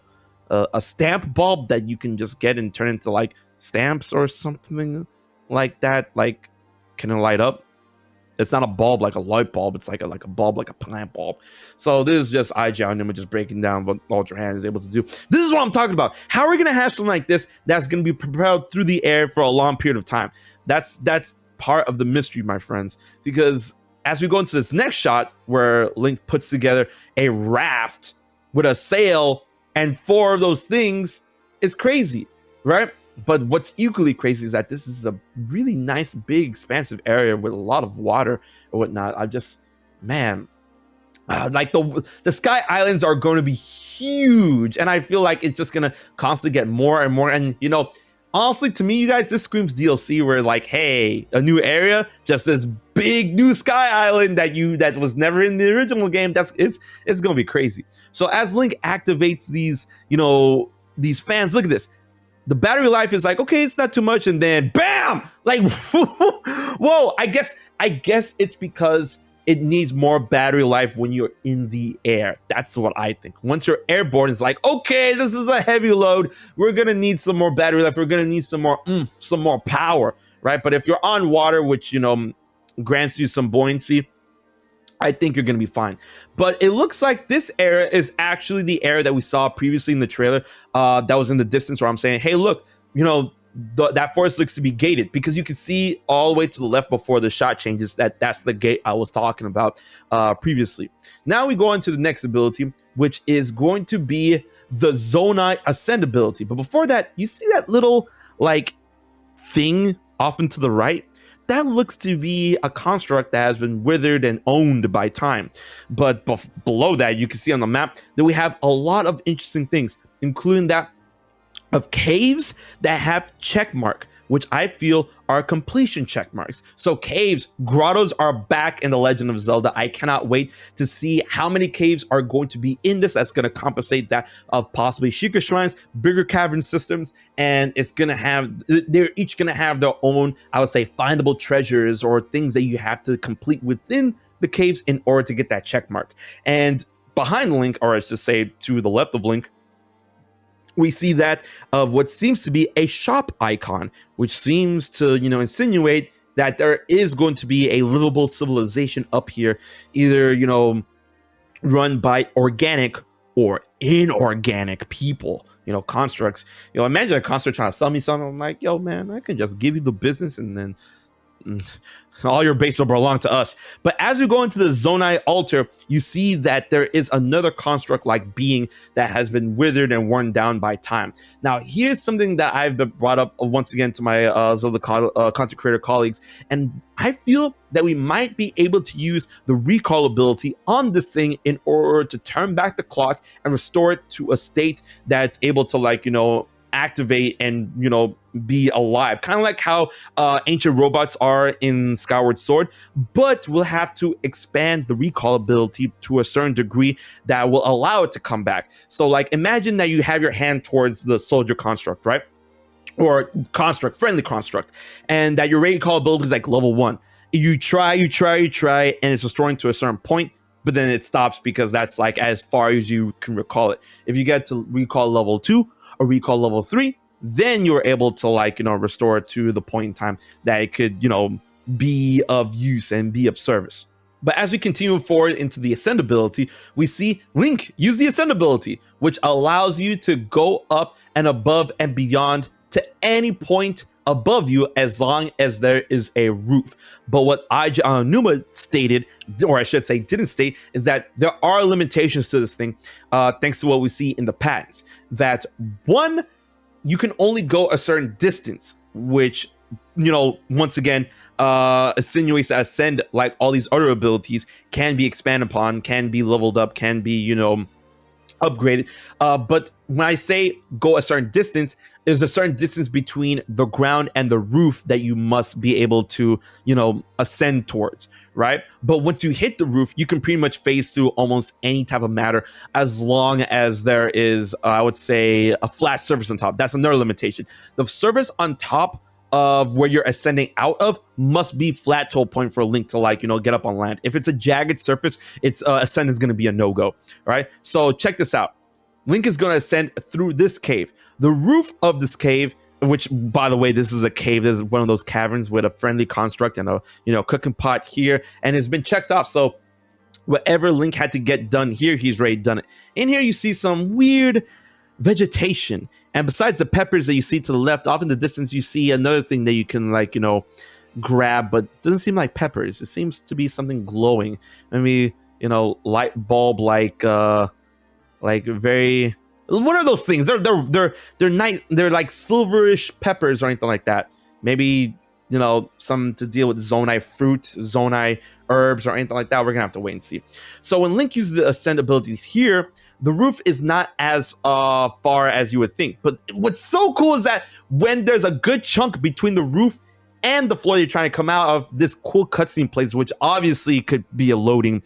Speaker 1: a stamp bulb that you can just get and turn into like stamps or something like that, like can it light up? It's not a bulb like a light bulb. It's like a bulb, like a plant bulb. So this is just IGN just breaking down what Ultra Hand is able to do. This is what I'm talking about. How are we gonna have something like this that's gonna be propelled through the air for a long period of time? That's part of the mystery, my friends. Because as we go into this next shot, where Link puts together a raft with a sail and 4 of those things, it's crazy, right? But what's equally crazy is that this is a really nice, big, expansive area with a lot of water or whatnot. I just, man, like the Sky Islands are going to be huge, and I feel like it's just going to constantly get more and more. And, honestly, to me, you guys, this screams DLC, where like, hey, a new area, just this big new Sky Island that was never in the original game. It's going to be crazy. So as Link activates these, these fans, look at this. The battery life is like, okay, it's not too much, and then bam, like, whoa. I guess it's because it needs more battery life when you're in the air. That's what I think. Once you're airborne, it's like, okay, this is a heavy load. We're gonna need some more battery life. We're gonna need some more some more power, right? But if you're on water, which grants you some buoyancy, I think you're going to be fine. But it looks like this area is actually the area that we saw previously in the trailer that was in the distance, where I'm saying, hey, look, that forest looks to be gated, because you can see all the way to the left before the shot changes that's the gate I was talking about previously. Now we go on to the next ability, which is going to be the Zonai Ascend ability. But before that, you see that little like thing off and to the right? That looks to be a construct that has been withered and owned by time. But below that, you can see on the map that we have a lot of interesting things, including that of caves that have check mark, which I feel are completion check marks. So caves, grottos are back in The Legend of Zelda. I cannot wait to see how many caves are going to be in this. That's going to compensate that of possibly Sheikah shrines, bigger cavern systems, and they're each going to have their own, I would say, findable treasures or things that you have to complete within the caves in order to get that check mark. And behind Link, or I should say to the left of Link, we see that of what seems to be a shop icon, which seems to, insinuate that there is going to be a livable civilization up here, either, run by organic or inorganic people, constructs. Imagine a construct trying to sell me something. I'm like, yo, man, I can just give you the business and then all your base will belong to us. But as you go into the Zonai altar, you see that there is another construct like being that has been withered and worn down by time. Now, here's something that I've been brought up once again to my Zelda content creator colleagues, and I feel that we might be able to use the recall ability on this thing in order to turn back the clock and restore it to a state that's able to, like, activate and be alive, kind of like how ancient robots are in Skyward Sword, but we'll have to expand the recall ability to a certain degree that will allow it to come back. So, like, imagine that you have your hand towards the soldier construct, right? Or friendly construct, and that your recall ability is like level 1. You try, and it's restoring to a certain point, but then it stops because that's like as far as you can recall it. If you get to recall level 2 or recall level 3, then you're able to, like, restore it to the point in time that it could, be of use and be of service. But as we continue forward into the Ascend ability, we see Link use the Ascend ability, which allows you to go up and above and beyond to any point above you as long as there is a roof. But what Aonuma stated, or I should say didn't state, is that there are limitations to this thing, thanks to what we see in the patents. That one, you can only go a certain distance, which, once again, insinuates that Ascend, like all these other abilities, can be expanded upon, can be leveled up, can be, upgraded. But when I say go a certain distance, there's a certain distance between the ground and the roof that you must be able to, ascend towards, right? But once you hit the roof, you can pretty much phase through almost any type of matter as long as there is, I would say, a flat surface on top. That's another limitation. The surface on top of where you're ascending out of must be flat to a point for a Link to, like, get up on land. If it's a jagged surface, its ascent is going to be a no-go, right? So check this out. Link is going to ascend through this cave. The roof of this cave, which, by the way, this is a cave. This is one of those caverns with a friendly construct and a, cooking pot here, and it's been checked off. So whatever Link had to get done here, he's already done it. In here, you see some weird vegetation, and besides the peppers that you see to the left, off in the distance, you see another thing that you can, like, grab, but it doesn't seem like peppers. It seems to be something glowing. Maybe, light bulb, like very. What are those things? They're like silverish peppers or anything like that. Maybe, some to deal with Zonai fruit, Zonai herbs, or anything like that. We're gonna have to wait and see. So when Link uses the Ascend abilities here, the roof is not as far as you would think. But what's so cool is that when there's a good chunk between the roof and the floor you're trying to come out of, this cool cutscene place, which obviously could be a loading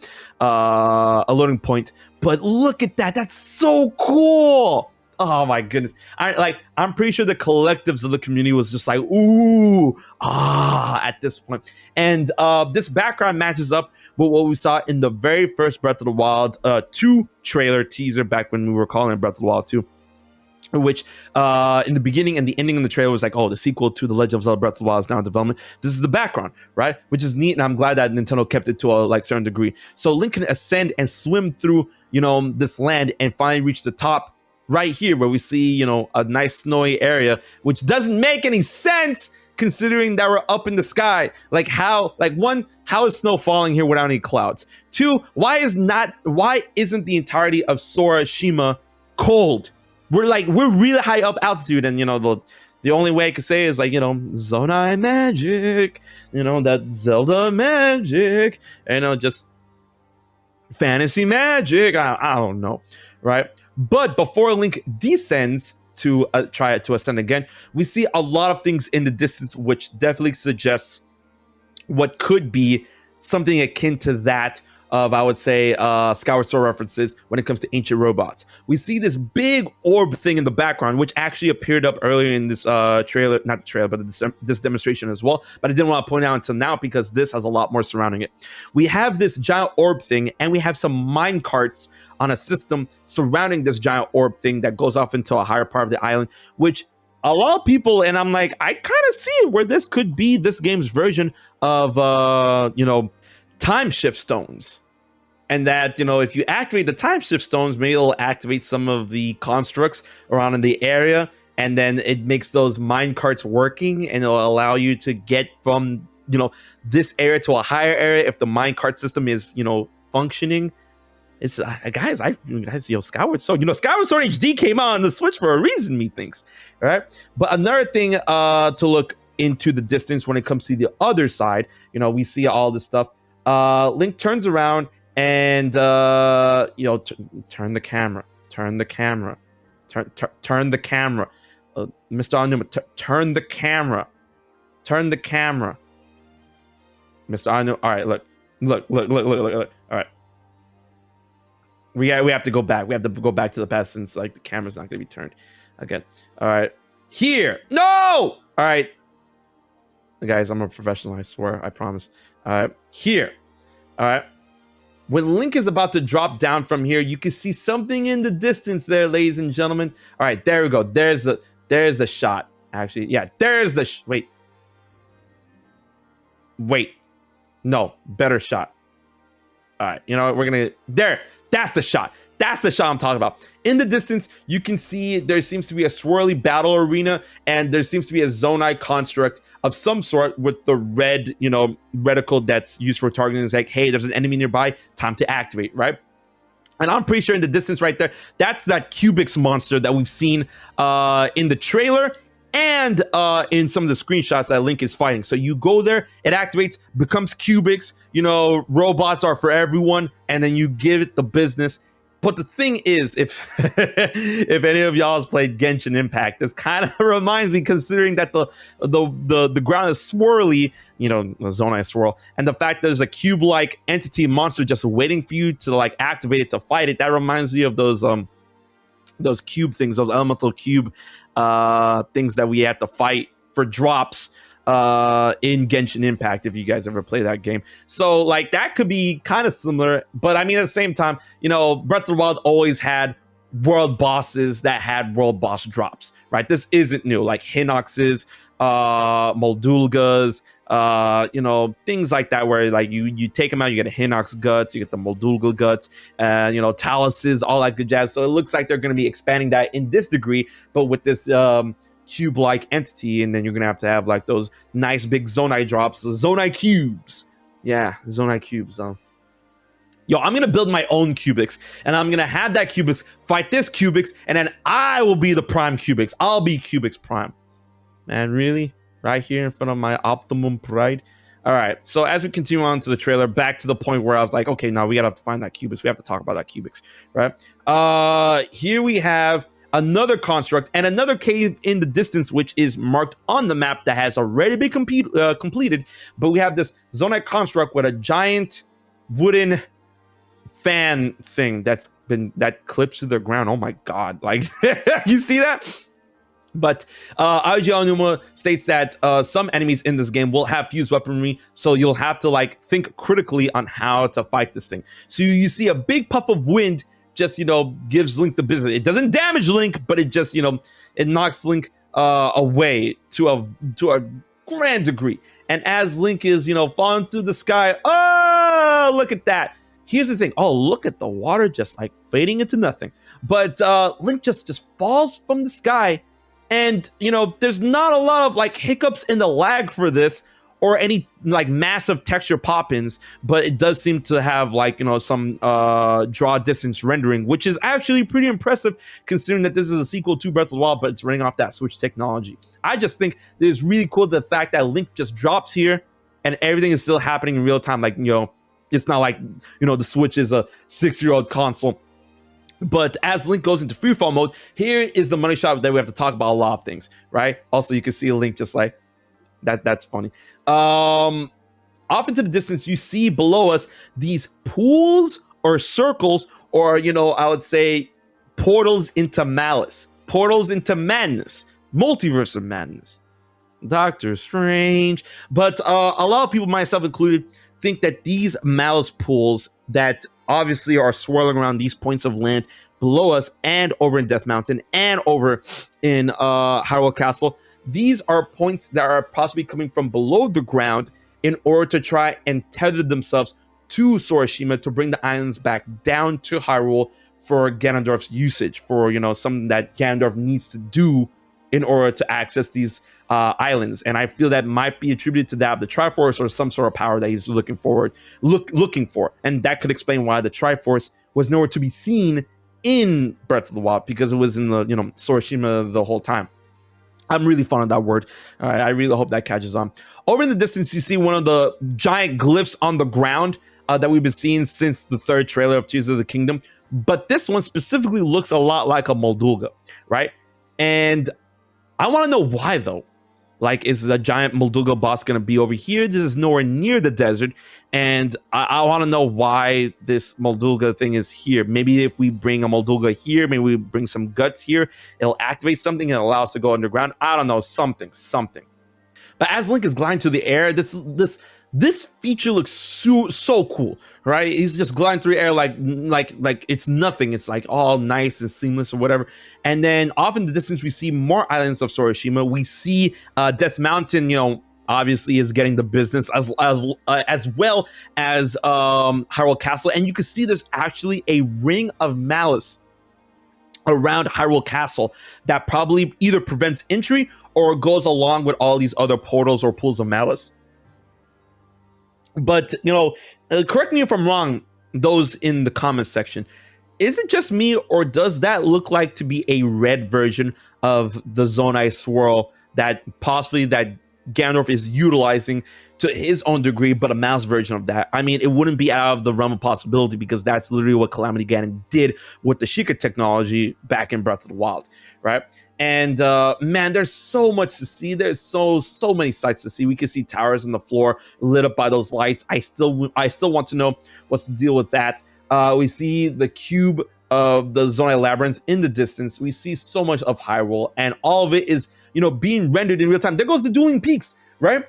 Speaker 1: point. But look at that. That's so cool. Oh my goodness. I'm pretty sure the collectives of the community was just like, ooh, at this point. And this background matches up with what we saw in the very first Breath of the Wild 2 trailer teaser back when we were calling it Breath of the Wild 2. Which in the beginning and the ending of the trailer was like, oh, the sequel to The Legend of Zelda Breath of the Wild is now in development. This is the background, right? Which is neat, and I'm glad that Nintendo kept it to a certain degree. So Link can ascend and swim through, this land and finally reach the top right here where we see, a nice snowy area, which doesn't make any sense considering that we're up in the sky. Like, how is snow falling here without any clouds? 2, why isn't the entirety of Sorashima cold? We're really high up altitude, and the only way I could say is, like, Zonai magic, that Zelda magic, just fantasy magic. I don't know, right? But before Link descends to try to ascend again, we see a lot of things in the distance, which definitely suggests what could be something akin to that of, I would say, Skyward Sword references when it comes to ancient robots. We see this big orb thing in the background, which actually appeared up earlier in this trailer, not the trailer, but this demonstration as well. But I didn't want to point out until now because this has a lot more surrounding it. We have this giant orb thing, and we have some mine carts on a system surrounding this giant orb thing that goes off into a higher part of the island, which a lot of people, and I'm like, I kind of see where this could be this game's version of, time shift stones. And that, if you activate the time shift stones, maybe it'll activate some of the constructs around in the area, and then it makes those mine carts working, and it'll allow you to get from this area to a higher area if the minecart system is functioning. It's guys, Skyward Sword. Skyward Sword HD came out on the Switch for a reason, methinks. All right, but another thing to look into the distance when it comes to the other side, we see all this stuff. Link turns around and turn the camera, turn the camera, turn the camera, Mr. Aonuma, turn the camera, turn the camera, Mr. Aonuma. All right, look. All right. We have to go back. We have to go back to the past since like the camera's not going to be turned again. All right. Here. No! All right. Guys, I'm a professional, I swear. I promise. All right. Here. All right. When Link is about to drop down from here, you can see something in the distance there, ladies and gentlemen. All right. There we go. There's the shot. Actually, yeah. There's the... Wait. No. Better shot. All right. You know what? We're going to... There. That's the shot. That's the shot I'm talking about. In the distance, you can see there seems to be a swirly battle arena, and there seems to be a Zonai construct of some sort with the red, reticle that's used for targeting. It's like, hey, there's an enemy nearby, time to activate, right? And I'm pretty sure in the distance right there, that's that Cubix monster that we've seen in the trailer and in some of the screenshots that Link is fighting. So you go there, it activates, becomes Cubix, robots are for everyone, and then you give it the business. But the thing is, if any of y'all has played Genshin Impact, this kind of reminds me, considering that the ground is swirly, the Zonai swirl, and the fact that there's a cube-like entity monster just waiting for you to like activate it to fight it. That reminds me of those cube things, those elemental cube things that we have to fight for drops in Genshin Impact, if you guys ever play that game. So like that could be kind of similar, but I mean at the same time, Breath of the Wild always had world bosses that had world boss drops, right? This isn't new, like Hinox's, Moldulga's, things like that, where like you take them out, you get a Hinox guts, you get the Moldulga guts, Taluses, all that good jazz. So it looks like they're going to be expanding that in this degree, but with this cube-like entity, and then you're gonna have like those nice big Zonai drops, Zonai cubes. Yeah, Zonai cubes. Yo, I'm gonna build my own Cubix, and I'm gonna have that Cubix fight this Cubix, and then I will be the Prime Cubix. I'll be Cubix Prime. Man, really? Right here in front of my Optimum Pride? All right, so as we continue on to the trailer, back to the point where I was like, okay, now we gotta have to find that Cubix. We have to talk about that Cubix, right? Here we have another construct and another cave in the distance, which is marked on the map that has already been completed. But we have this Zonai construct with a giant wooden fan thing that clips to the ground. Oh my god! Like you see that? But Aoji Aonuma states that some enemies in this game will have fused weaponry, so you'll have to like think critically on how to fight this thing. So you see a big puff of wind just gives Link the business. It doesn't damage Link, but it just it knocks Link away to a grand degree. And as Link is falling through the sky, oh, look at that. Here's the thing. Oh, look at the water just like fading into nothing. But Link just falls from the sky, and there's not a lot of like hiccups in the lag for this, or any like massive texture pop-ins, but it does seem to have like some draw distance rendering, which is actually pretty impressive considering that this is a sequel to Breath of the Wild, but it's running off that Switch technology. I just think that it's really cool, the fact that Link just drops here and everything is still happening in real time. Like it's not like the Switch is a 6-year-old console. But as Link goes into freefall mode, here is the money shot that we have to talk about a lot of things, right? Also, you can see Link just like that's funny. Off into the distance, you see below us these pools or circles, or I would say portals into malice, portals into madness, multiverse of madness, Doctor Strange. But a lot of people, myself included, think that these malice pools that obviously are swirling around these points of land below us and over in Death Mountain and over in Hyrule Castle, these are points that are possibly coming from below the ground in order to try and tether themselves to Sorashima to bring the islands back down to Hyrule for Ganondorf's usage, for something that Ganondorf needs to do in order to access these islands. And I feel that might be attributed to that of the Triforce or some sort of power that he's looking for. And that could explain why the Triforce was nowhere to be seen in Breath of the Wild, because it was in the, Sorashima the whole time. I'm really fond of that word. I really hope that catches on. Over in the distance, you see one of the giant glyphs on the ground that we've been seeing since the third trailer of Tears of the Kingdom. But this one specifically looks a lot like a Moldulga, right? And I want to know why, though. Like, is the giant Moldulga boss going to be over here? This is nowhere near the desert. And I want to know why this Moldulga thing is here. Maybe if we bring a Moldulga here, maybe we bring some guts here, it'll activate something and allow us to go underground. I don't know, something. But as Link is gliding through the air, this feature looks so cool, right? He's just gliding through the air like it's nothing. It's like all nice and seamless or whatever. And then off in the distance, we see more islands of Sorashima. We see Death Mountain, obviously is getting the business as well as Hyrule Castle. And you can see there's actually a ring of malice around Hyrule Castle that probably either prevents entry or goes along with all these other portals or pools of malice. But, correct me if I'm wrong, those in the comments section. Is it just me, or does that look like to be a red version of the Zonai Swirl that possibly that Ganondorf is utilizing to his own degree, but a mouse version of that? I mean, it wouldn't be out of the realm of possibility, because that's literally what Calamity Ganon did with the Sheikah technology back in Breath of the Wild, right? And man, there's so much to see. There's so many sights to see. We can see towers on the floor lit up by those lights. I still want to know what's the deal with that. We see the cube of the Zonai Labyrinth in the distance. We see so much of Hyrule, and all of it is, being rendered in real time. There goes the dueling peaks, right?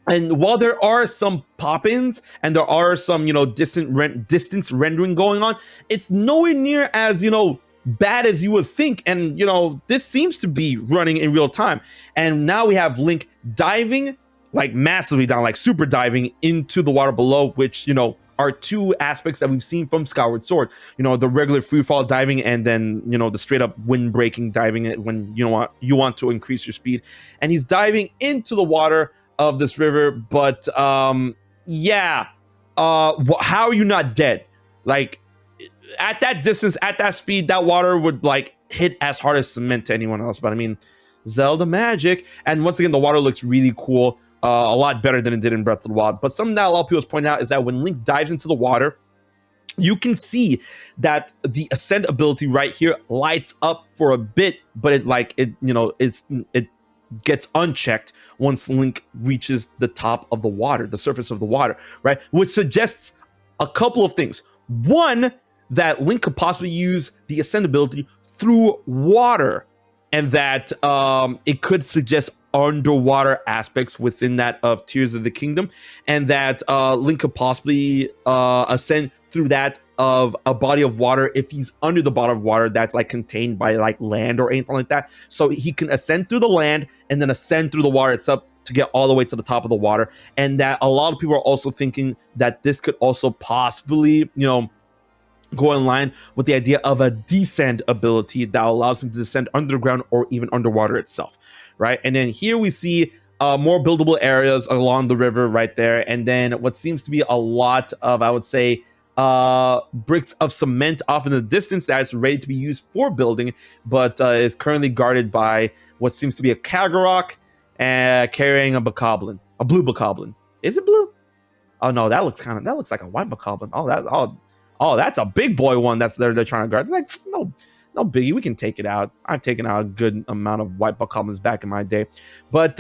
Speaker 1: And while there are some pop-ins and there are some, distance rendering going on, it's nowhere near as, bad as you would think. And, this seems to be running in real time. And now we have Link diving, like massively down, like super diving into the water below, which, are two aspects that we've seen from Skyward Sword. The regular free fall diving, and then, the straight up wind breaking diving when you want to increase your speed. And he's diving into the water of this river, but how are you not dead? Like, at that distance, at that speed, that water would like hit as hard as cement to anyone else. But I mean, Zelda magic. And once again, the water looks really cool, a lot better than it did in Breath of the Wild. But something that a lot of people point out is that when Link dives into the water, you can see that the ascend ability right here lights up for a bit, but it gets unchecked once Link reaches the top of the water, the surface of the water, right? Which suggests a couple of things. One, that Link could possibly use the ascend ability through water, and that it could suggest underwater aspects within that of Tears of the Kingdom, and that Link could possibly ascend through that of a body of water if he's under the body of water that's like contained by like land or anything like that. So he can ascend through the land and then ascend through the water itself to get all the way to the top of the water. And that a lot of people are also thinking that this could also possibly, go in line with the idea of a descend ability that allows him to descend underground or even underwater itself, right? And then here we see more buildable areas along the river right there. And then what seems to be a lot of, I would say, bricks of cement off in the distance that's ready to be used for building, but is currently guarded by what seems to be a Kagurok carrying a Bokoblin, a blue Bokoblin. Is it blue? Oh no, that looks like a white Bokoblin. Oh, that's a big boy one that's they're trying to guard. It's like, no biggie, we can take it out. I've taken out a good amount of white Bokoblins back in my day. But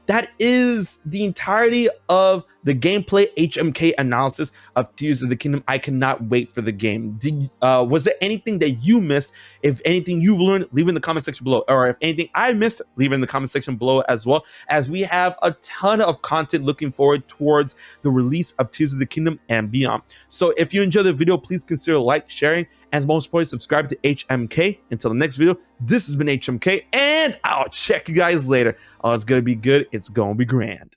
Speaker 1: that is the entirety of the gameplay HMK analysis of Tears of the Kingdom. I cannot wait for the game. Was there anything that you missed? If anything you've learned, leave in the comment section below. Or if anything I missed, leave in the comment section below as well, as we have a ton of content looking forward towards the release of Tears of the Kingdom and beyond. So if you enjoyed the video, please consider like, sharing, and most importantly, subscribe to HMK. Until the next video, this has been HMK, and I'll check you guys later. Oh, it's gonna be good. It's gonna be grand.